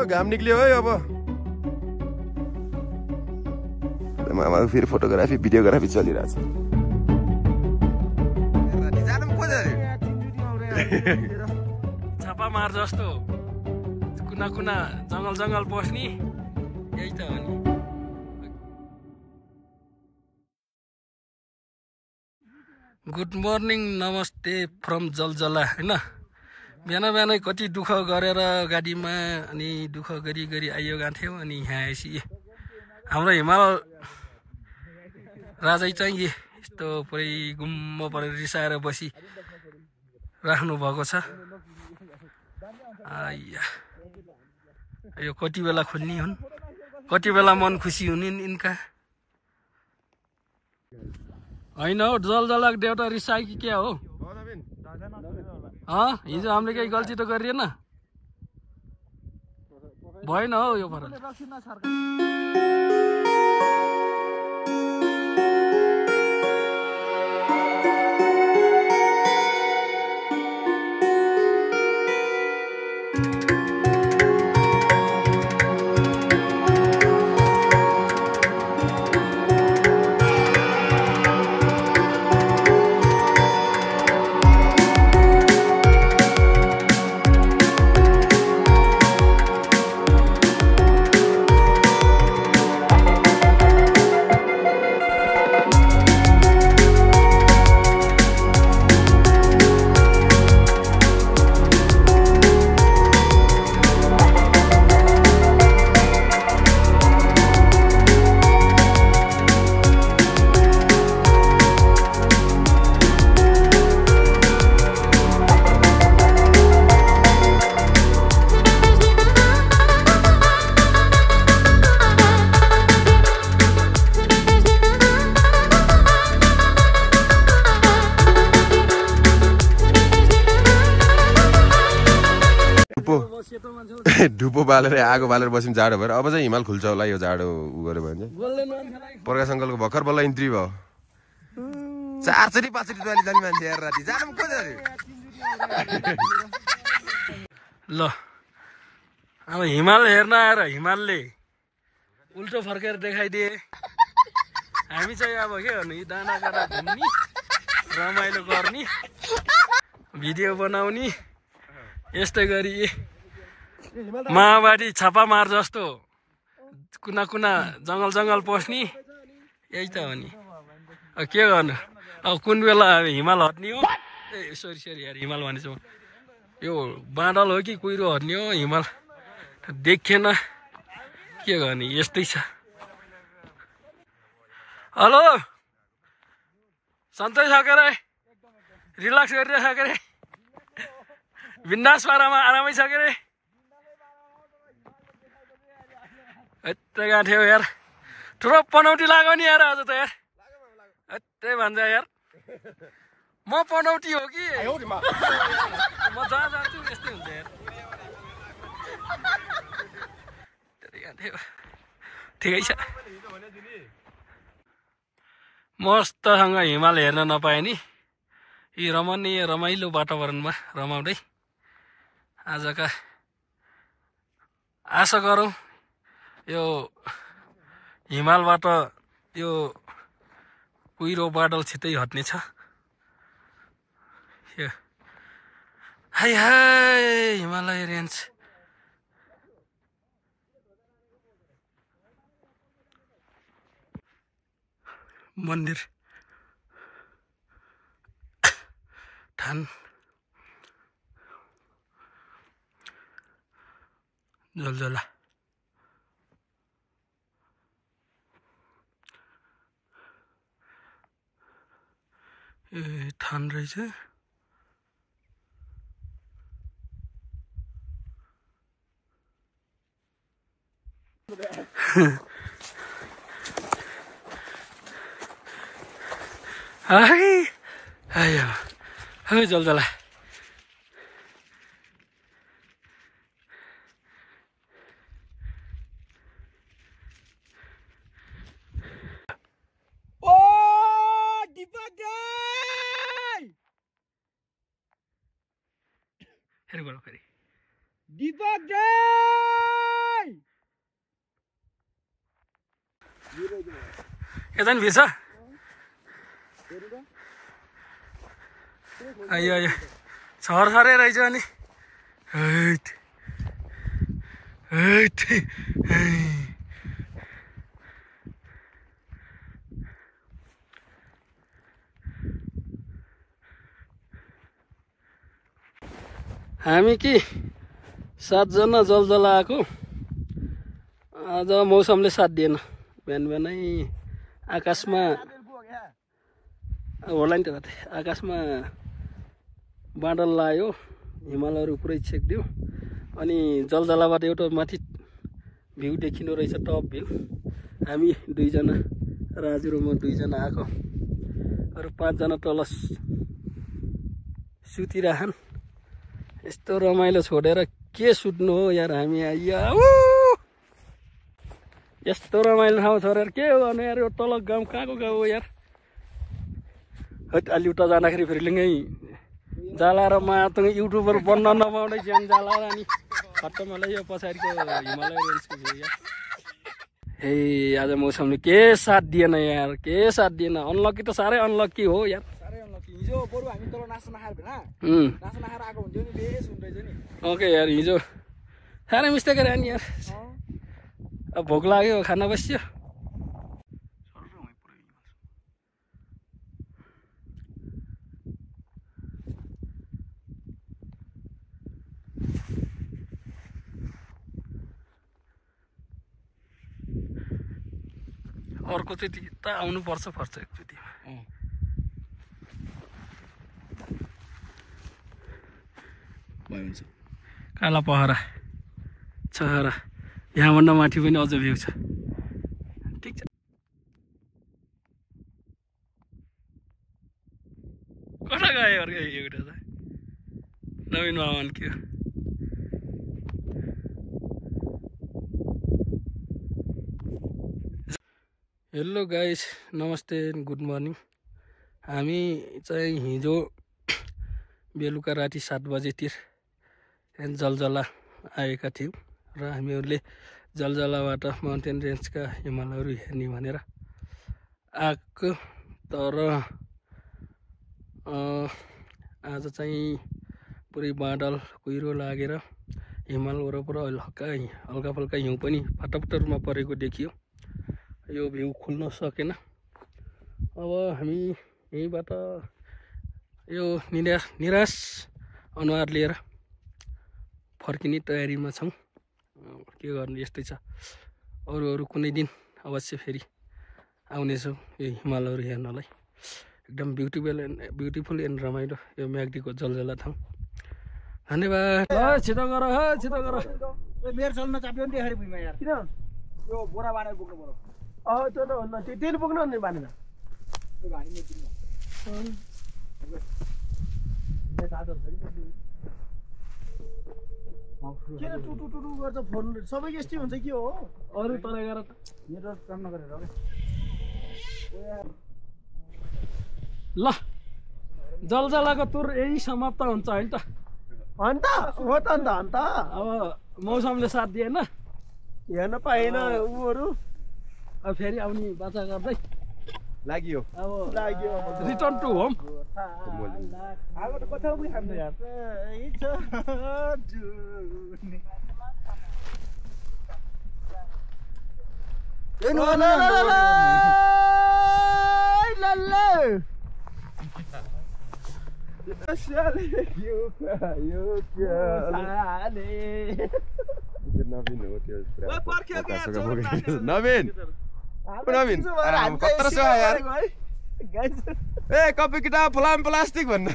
घाम निक्ल्यो है अब मामाको फेरि फोटोग्राफी भिडियोग्राफी चलिरहेछ छापा मार जस्तो कुना कुना जंगल जंगल पस्ने यही त हो नि। गुड मर्निङ नमस्ते फ्रम जलजला होइन। बिहान बिहानै कति दुःख गरेर गाडीमा अनि दुःख गरी गरी आइयो गएको अनि यहाँ आएपछि हाम्रो हिमाल राजै चाहिँ यस्तो पुरै गुम्म परेर रिसाएर बसी राख्नु भएको छ। यो कति बेला खुल्ने हुन्, कति बेला मन खुसी हुने यिनका होइन हो। जलजलाको देउता रिसायो कि क्या हो? हिजो हामीले केही गल्ती त गरिएन भएन हो यो पारा। ढुपो बालेर आगो बालेर बस्यौँ जाडो भएर। अब चाहिँ हिमाल खुल्छ होला यो जाडो उ गऱ्यो भने चाहिँ। प्रकाश अङ्कलको भर्खर बल्ल इन्ट्री भयो। 4 5 जाने मान्छे हेर राति जानु को जाने ल। अब हिमाल हेर्न आएर हिमालले उल्टो फर्केर देखाइदिए। हामी चाहिँ अब के गर्नु, यी डाँडा काँडा घुम्ने, रमाइलो गर्ने, भिडियो बनाउने, यस्तै गरी माओवादी छापा मार जस्तो कुना कुना जङ्गल जङ्गल पस्ने यही त हो नि। के गर्नु, अब कुन बेला हिमाल हट्ने हो। सरी यार हिमाल भनेछु, यो बाँडल हो कि कुहिरो हट्ने हो हिमाल देखेन। के गर्ने, यस्तै छ। हेलो सन्तै छ के रे? रिल्याक्स गरिरहेछ के रे? बिन्दास पारामा आरामै छ के रे? यत्रो गएको थियो यार, ठुलो पनौटी लाग्यो नि यार आज त यार। यत्रै भन्छ यार, म पनौटी हो कि म जहाँ जान्छु यस्तै हुन्छ यार। ठिकै छ, मस्तसँग हिमाल हेर्न नपाए नि। यी रमणीय रमाइलो वातावरणमा रमाउँदै आजका आशा गरौँ यो हिमालबाट यो कुहिरो बादल छिट्टै हट्नेछ। हाय हाय हिमालय रेन्ज। मन्दिर थान जलजला। ए थान रहेछ। है जलजला। फेरि बोल फेरि। दीपक यता नि भिर्छ आयो आयो छरछरै रहेछ अनि हैट हैट हामी कि 7 जना जलजला आएको आज मौसमले साथ दिएन बिहान बिहानै आकाशमा होला नि त कतै आकाशमा बादल लाग्यो हिमालहरू पुरै छेक्दियो अनि जलजलाबाट एउटा माथि भ्यू देखिनु रहेछ टप भ्यू हामी 2 जना राजु र म 2 जना आएको अरु 5 जना तल सुतिराछन् यस्तो रमाइलो छोडेर के सुत्नु हो यार हामी आइया यस्तो रमाइलो ठाउँ छोडेर के गर्नु यार यो तल गाउँ कहाँको गाउँ हो यार हट अलि उता जाँदाखेरि फेरि लिङ्गै जाला र मातुङ युट्युबर बन्न नपाउने ज्यान जाला अनि खट्ट मलाई यो पछाडिको हिमालय रेन्जको भ्यू यार ए आज मौसमले के साथ दिएन यार के साथ दिएन अनलकी त साह्रै अनलकी हो यार हिजो बरु हामी तल नाच्न नखाएर भेना नाच्न नखाएर आएको हुन्थ्यो नि बेस हुँदैछ नि ओके यार हिजो साह्रै मिस्टेक गरे नि यार अब भोक लाग्यो खाना बस्यो अर्को चाहिँ त आउनु पर्छ एकचोटि काला पहरा छहरा यहाँभन्दा माथि पनि अझ भ्यू छ ठिक छ कता गयो अर्को एउटा त नवीन मामान के हो हेलो गाइस नमस्ते गुड मर्निङ हामी चाहिँ हिजो बेलुका राति 7 बजेतिर जलजला आएका थियौँ र हामीहरूले जलजलाबाट माउन्टेन रेन्जका हिमालहरू हेर्ने भनेर आएको तर आज चाहिँ पुरै बादल कुहिरो लागेर हिमाल वरपर हल्का फल्का हिउँ पनि फटाफट रूपमा परेको देखियो यो भ्यू खुल्न सकेन अब हामी यहीँबाट यो निराश अनुहार लिएर फर्किने तयारीमा छौँ के गर्नु यस्तै छ अरू कुनै दिन अवश्य फेरि आउनेछौँ यो हिमालहरू हेर्नलाई एकदम ब्युटिफुल एन्ड रमाइलो यो म्याग्दीको जलजला ठाउँ धन्यवाद ल छिटो गर मेरो चल्न चाप्यो नि देखाएर भुइँमा यार किन यो बोरा बाँडेर बोक्नु पर्यो त्यो त भन्दा तेल बोक्न नि बाँडेर त्यो भारी मेटिङ किन टुटु गर्छ फोन सबैको यस्तै हुन्छ के हो अरू तल गएर नेटवर्क काम नगरेर ल जलजलाको टुर यही समाप्त हुन्छ होइन त अन्त हो त अन्त अब मौसमले साथ दिएन हेर्न पाएन उहरू अब फेरि आउने बाचा गर्दै लाग्यो अब लाग्यो रिटर्न टु होम आगो त कता पनि खान्छ यार नवीन कत्रो छ यार ए कपी किताब फलाम प्लास्टिक भन्नु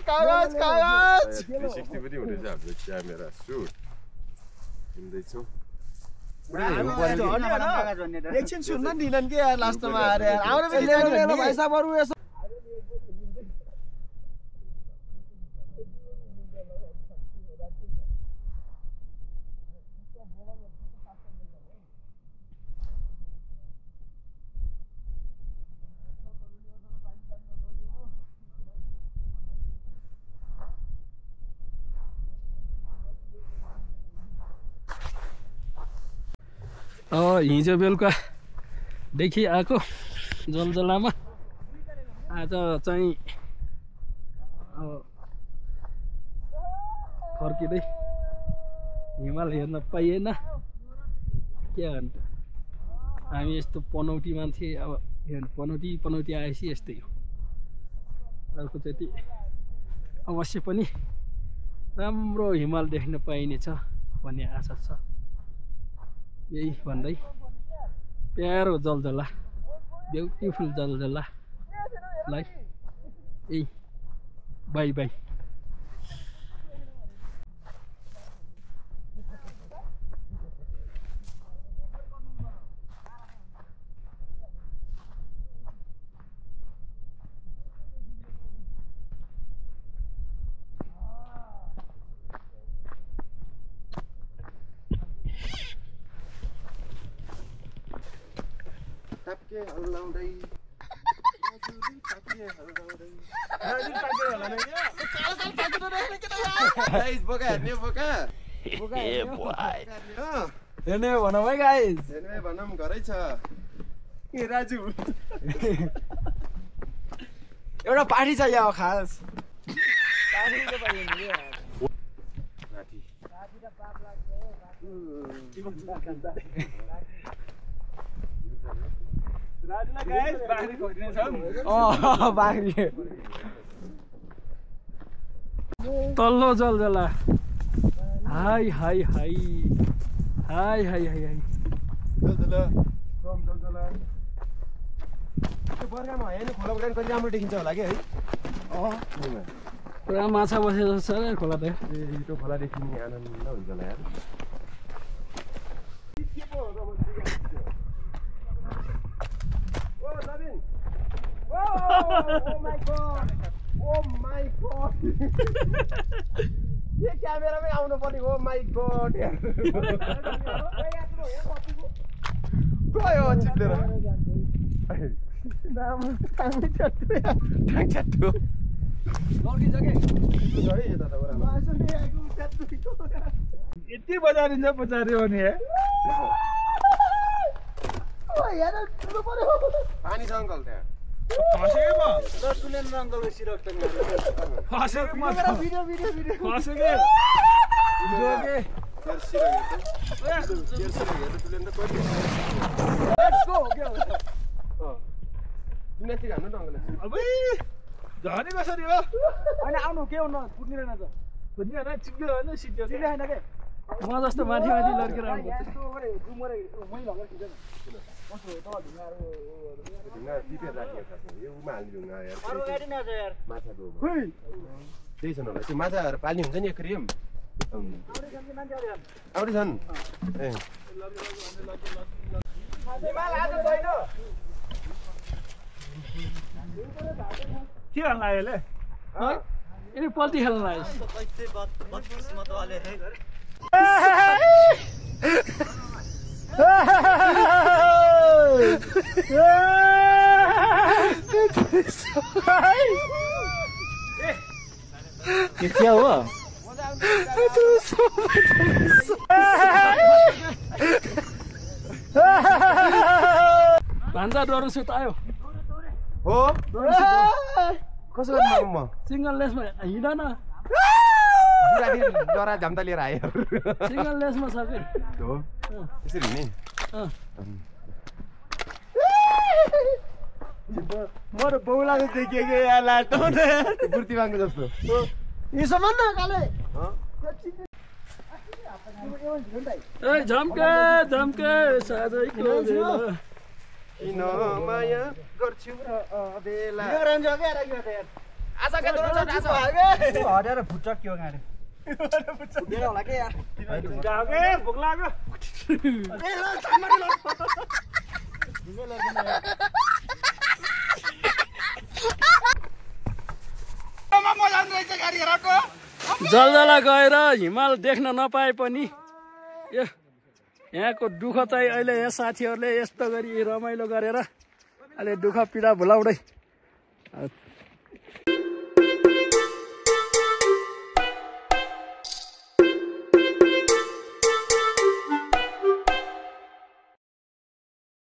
कागज 360 पनि हुँदैछ हाम्रो क्यामेरा सुट किन्दैछौँ एकछिन सुन्न दिलन के यार लास्टमा आएर आउनु भाइ साहबहरु हिजो बेलुकादेखि आएको जलजलामा आज चाहिँ अब फर्किँदै हिमाल हेर्न पाइएन के गर्नु हामी यस्तो पनौटी मान्छे अब पनौटी आएपछि यस्तै हो अर्कोचोटि अवश्य पनि राम्रो हिमाल देख्न पाइनेछ भन्ने आशा छ यही भन्दै प्यारो जलजला ब्युटिफुल जलजलालाई यही बाई बाई हेर्ने भनौँ है गाइस हेर्ने भनौँ घरै छ ए राजु एउटा पार्टी छ यहाँ खास तल्लो जलजला हाई हाई हाई हाई हाई हाई हाई बर्खामा होइन खोला उडान कति राम्रो देखिन्छ होला कि है पुरा माछा बसे जस्तो छ खोला त त्यो खोला देखिने आनन्द हुन्छ होला यार ये क्यामेरामै आउनु पर्ने हो माइ गॉड यार गयो चिप्लेर ठ्याङ्च्याट्टु यति बजारिन्छ पचार्यो भने पानी छ अङ्कल त्यहाँ झरी कसरी हो होइन आउनु के हुनु कुद्दैन त कुद्दैन चिप्ल्यो होइन सिट्यो होइन के म जस्तो माथि माथि लड्केर आउनु त्यही छन् होला त्यो माछाहरू पाल्ने हुन्छ नि क्रिम आउँदै छन् ए के भन्नु लाग्यो यिनी पल्टी खेल्न लाग्यो के हो भान्जा डरो सुत आयो हो कसो गर्नु म सिङ्गल लेसमा हिँड न डरा झम्ता लिएर आयो सिङ्गल लेसमा छ कि हो यसरी नि म त बौलाको देखेको यहाँ लाटो बुर्तिवाङको जस्तो यो समान न काले ए झम्के झम्के साझैको बेला किन माया गर्छु र बेला हटेर फुच्च के हो गाडी होला के यार भोक लाग्यो जलजला गएर हिमाल देख्न नपाए पनि यहाँको दुःख चाहिँ अहिले यहाँ साथीहरूले यस्तो गरी रमाइलो गरेर अहिले दुःख पीडा भुलाउँदै